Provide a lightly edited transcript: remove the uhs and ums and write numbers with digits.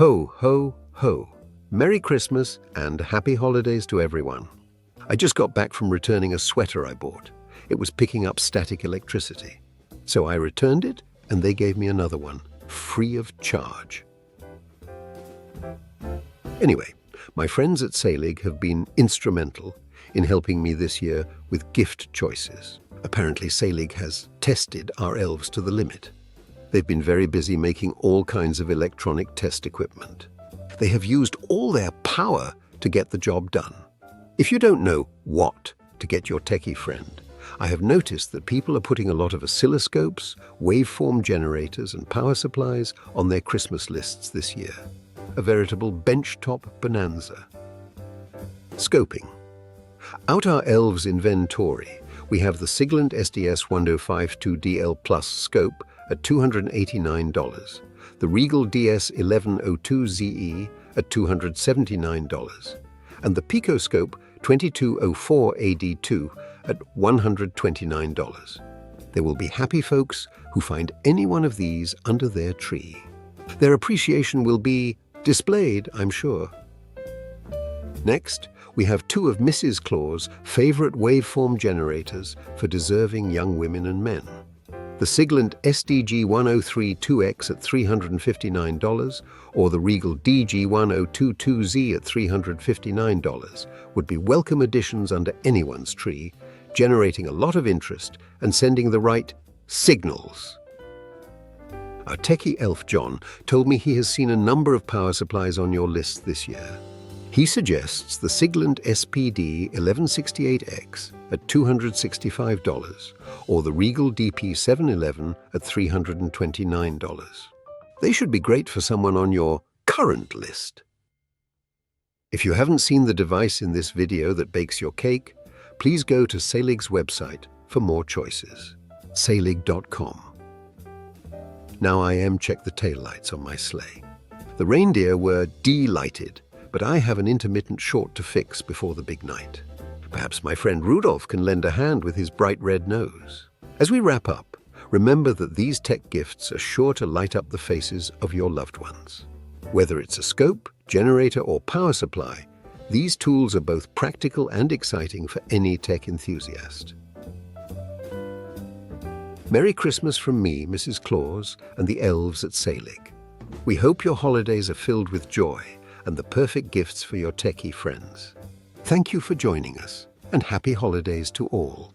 Ho, ho, ho. Merry Christmas and happy holidays to everyone. I just got back from returning a sweater I bought. It was picking up static electricity. So I returned it and they gave me another one, free of charge. Anyway, my friends at Saelig have been instrumental in helping me this year with gift choices. Apparently Saelig has tested our elves to the limit. They've been very busy making all kinds of electronic test equipment. They have used all their power to get the job done. If you don't know what to get your techie friend, I have noticed that people are putting a lot of oscilloscopes, waveform generators, and power supplies on their Christmas lists this year. A veritable benchtop bonanza. Scoping. Out our elves' inventory, we have the Siglent SDS 1052DL Plus scope at $289, the Regal DS 1102ZE at $279, and the Picoscope 2204AD2 at $129. There will be happy folks who find any one of these under their tree. Their appreciation will be displayed, I'm sure. Next, we have two of Mrs. Claus' favorite waveform generators for deserving young women and men. The Siglent SDG 1032X at $359 or the Regal DG 1022Z at $359 would be welcome additions under anyone's tree, generating a lot of interest and sending the right signals. Our techie elf John told me he has seen a number of power supplies on your list this year. He suggests the Siglent SPD 1168X at $265 or the Regal DP 711 at $329. They should be great for someone on your current list. If you haven't seen the device in this video that bakes your cake, please go to Saelig's website for more choices, saelig.com. Now check the taillights on my sleigh. The reindeer were de-lighted, but I have an intermittent short to fix before the big night. Perhaps my friend Rudolph can lend a hand with his bright red nose. As we wrap up, remember that these tech gifts are sure to light up the faces of your loved ones. Whether it's a scope, generator, or power supply, these tools are both practical and exciting for any tech enthusiast. Merry Christmas from me, Mrs. Claus, and the elves at Saelig. We hope your holidays are filled with joy and the perfect gifts for your techie friends. Thank you for joining us, and happy holidays to all.